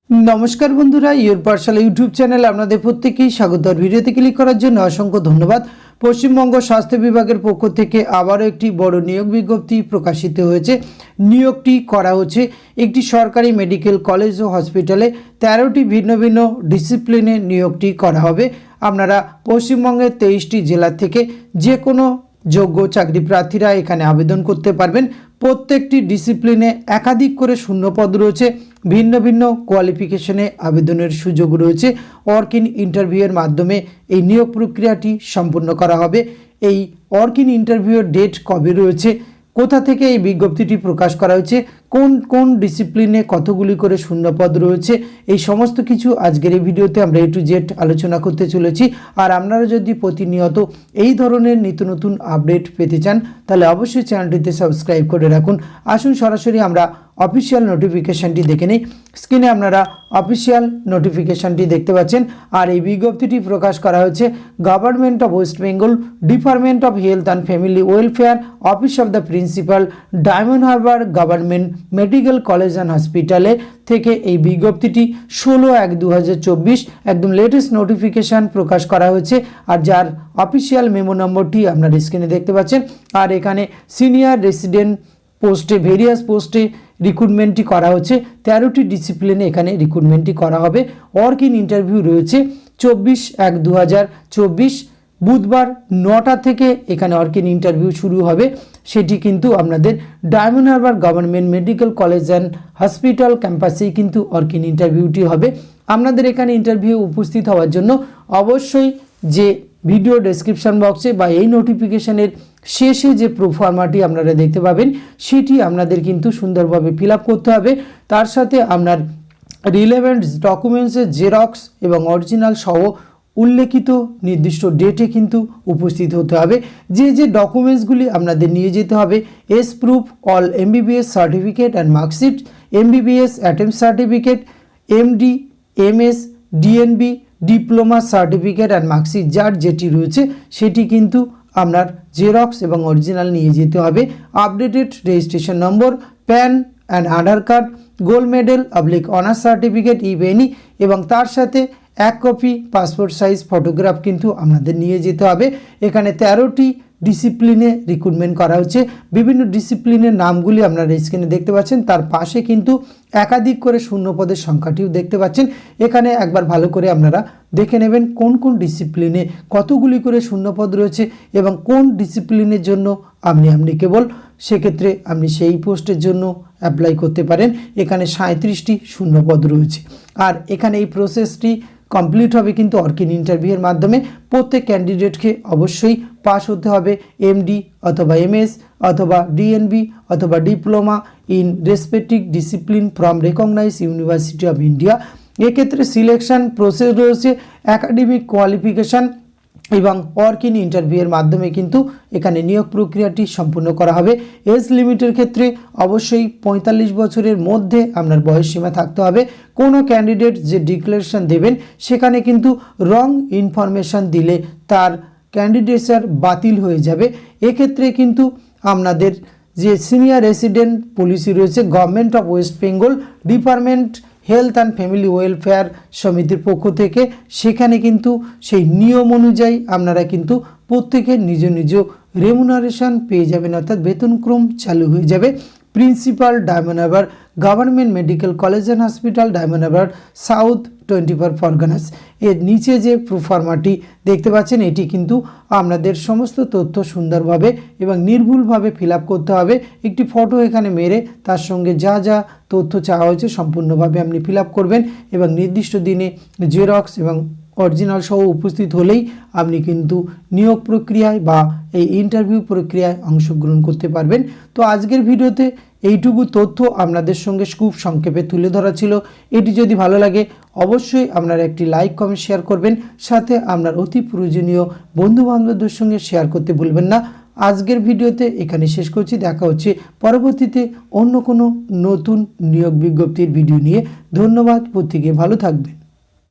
नमस्कार बंधुरा योर पाठशाला यूट्यूब चैनल आपनादेर प्रत्येककेई स्वागत। भिडियोते क्लिक करार जोन्नो असंख्य धन्यवाद। पश्चिमबंग स्वास्थ्य विभागेर पक्ष थेके आबारो एकटी बड़ नियोग विज्ञप्ति प्रकाशित हयेछे। नियोगटी करा हच्छे एकटी सरकारी मेडिकल कलेज ओ हस्पिटाले 13टी भिन्न भिन्न डिसिप्लिने नियोगटी करा हबे। आपनारा पश्चिमबंगेर 23टी जेला थेके जे कोनो योग्य चाकरी प्रार्थीरा एखाने आवेदन करते पारबेन। प्रत्येकटी डिसिप्लिने एकाधिक करे शून्य पद रयेछे। भिन्न भिन्न क्वालिफिकेशने आवेदनेर सुयोग रयेछे। वर्क इन इंटरव्यूर माध्यमे এই নিয়োগ প্রক্রিয়াটি সম্পূর্ণ করা হবে। এই वर्क इन इंटरव्यूर डेट कবে রয়েছে, কোথা থেকে এই বিজ্ঞপ্তিটি প্রকাশ করা হয়েছে, কোন কোন ডিসিপ্লিনে কতগুলি করে শূন্য পদ রয়েছে, এই সমস্ত কিছু আজকের এই ভিডিওতে আমরা এ টু জেড আলোচনা করতে চলেছি। আর আপনারা যদি প্রতিনিয়ত এই ধরনের নিত্য নতুন আপডেট পেতে চান তাহলে অবশ্যই চ্যানেলটিতে সাবস্ক্রাইব করে রাখুন। আসুন সরাসরি আমরা অফিসিয়াল নোটিফিকেশনটি দেখে নেই। স্ক্রিনে আপনারা অফিসিয়াল নোটিফিকেশনটি দেখতে পাচ্ছেন। আর এই বিজ্ঞপ্তিটি প্রকাশ করা হয়েছে government of West Bengal, department of health and family welfare, office of the principal, diamond Harbour government medical college and হসপিটালে থেকে এই বিজ্ঞপ্তিটি 16/1/2024 একদম লেটেস্ট নোটিফিকেশন প্রকাশ করা হয়েছে। আর যার অফিসিয়াল মেমো নম্বরটি আপনারা স্ক্রিনে দেখতে পাচ্ছেন। আর এখানে সিনিয়র রেসিডেন্ট পোস্টে ভেরিয়াস পোস্টে রিক্রুটমেন্টটি করা হচ্ছে। 13টি ডিসিপ্লিনে এখানে রিক্রুটমেন্টটি করা হবে। ওয়ার্ক ইন ইন্টারভিউ রয়েছে 24/1/2024 বুধবার 9টা থেকে এখানে ওয়ার্ক ইন ইন্টারভিউ শুরু হবে। সেটি কিন্তু আপনাদের Diamond Harbour government medical college and hospital ক্যাম্পাসেই কিন্তু ওয়ার্ক ইন ইন্টারভিউটি হবে। আপনাদের এখানে ইন্টারভিউ উপস্থিত হওয়ার জন্য অবশ্যই যে ভিডিও ডেসক্রিপশন বক্সে বা এই নোটিফিকেশনের শেষে যে প্রোফার্মাটি আপনারা দেখতে পাবেন সেটি আপনাদের কিন্তু সুন্দরভাবে ফিল আপ করতে হবে। তার সাথে আপনার রিলেভেন্ট ডকুমেন্টসের জেরক্স এবং অরিজিনাল সহ উল্লেখিত নির্দিষ্ট ডেটে কিন্তু উপস্থিত হতে হবে। যে যে ডকুমেন্টসগুলি আপনাদের নিয়ে যেতে হবে: S proof all MBBS certificate and marksheet, MBBS attempt certificate, MD, MS, DNB, diploma certificate and marksheet যার যেটি রয়েছে সেটি কিন্তু আপনার জেরক্স এবং অরিজিনাল নিয়ে যেতে হবে। Updated registration number, pan and Aadhaar card, gold medal honours certificate if any, এবং তার সাথে এক কপি পাসপোর্ট সাইজ ফটোগ্রাফ কিন্তু আপনাদের নিয়ে যেতে হবে। এখানে 13টি ডিসিপ্লিনে রিক্রুটমেন্ট করা হচ্ছে। বিভিন্ন ডিসিপ্লিনের নামগুলি আপনারা স্ক্রিনে দেখতে পাচ্ছেন। তার পাশে কিন্তু একাধিক করে শূন্য পদের সংখ্যাটিও দেখতে পাচ্ছেন। এখানে একবার ভালো করে আপনারা দেখে নেবেন কোন কোন ডিসিপ্লিনে কতগুলি করে শূন্যপদ রয়েছে এবং কোন ডিসিপ্লিনের জন্য আপনি কেবল সেক্ষেত্রে আপনি সেই পোস্টের জন্য অ্যাপ্লাই করতে পারেন। এখানে 37টি শূন্যপদ রয়েছে। আর এখানে এই প্রসেসটি কমপ্লিট হবে কিন্তু ওয়ার্ক ইন ইন্টারভিউয়ের মাধ্যমে। প্রত্যেক ক্যান্ডিডেটকে অবশ্যই পাস হতে হবে এমডি অথবা এমএস অথবা ডিএনবি অথবা diploma in respective discipline from recognize university of India. এক্ষেত্রে সিলেকশন প্রসেস রয়েছে একাডেমিক কোয়ালিফিকেশান এবং ওয়ার্ক ইন ইন্টারভিউয়ের মাধ্যমে কিন্তু এখানে নিয়োগ প্রক্রিয়াটি সম্পূর্ণ করা হবে। এজ লিমিটের ক্ষেত্রে অবশ্যই 45 বছরের মধ্যে আপনার বয়সসীমা থাকতে হবে। কোনো ক্যান্ডিডেট যে ডিক্লারেশন দেবেন সেখানে কিন্তু রং ইনফরমেশন দিলে তার ক্যান্ডিডেটসার বাতিল হয়ে যাবে। এক্ষেত্রে কিন্তু আপনাদের যে সিনিয়র রেসিডেন্ট পলিসি রয়েছে government of West Bengal, department health and family welfare সমিতির পক্ষ থেকে সেখানে কিন্তু সেই নিয়ম অনুযায়ী আপনারা কিন্তু প্রত্যেকে নিজ নিজ রেমুনারেশন পেয়ে যাবেন, অর্থাৎ বেতনক্রম চালু হয়ে যাবে। Principal diamond Harbour government medical college and hospital, diamond Harbour south 24 Parganas. এর নিচে যে প্রোফার্মাটি দেখতে পাচ্ছেন এটি কিন্তু আপনাদের সমস্ত তথ্য সুন্দরভাবে এবং নির্ভুলভাবে ফিল আপ করতে হবে। একটি ফটো এখানে মেরে তার সঙ্গে যা যা তথ্য চাওয়া হয়েছে সম্পূর্ণভাবে আপনি ফিল আপ করবেন এবং নির্দিষ্ট দিনে জেরক্স এবং অরিজিনাল সহ উপস্থিত হলেই আপনি কিন্তু নিয়োগ প্রক্রিয়ায় বা এই ইন্টারভিউ প্রক্রিয়ায় অংশগ্রহণ করতে পারবেন। তো আজকের ভিডিওতে এইটুকু তথ্য আপনাদের সঙ্গে খুব সংক্ষেপে তুলে ধরা ছিল। এটি যদি ভালো লাগে অবশ্যই আপনারা একটি লাইক কমেন্ট শেয়ার করবেন, সাথে আপনার অতি প্রয়োজনীয় বন্ধুবান্ধবদের সঙ্গে শেয়ার করতে ভুলবেন না। আজকের ভিডিওতে এখানে শেষ করছি। দেখা হচ্ছে পরবর্তীতে অন্য কোনো নতুন নিয়োগ বিজ্ঞপ্তির ভিডিও নিয়ে। ধন্যবাদ, প্রত্যেকে ভালো থাকবেন।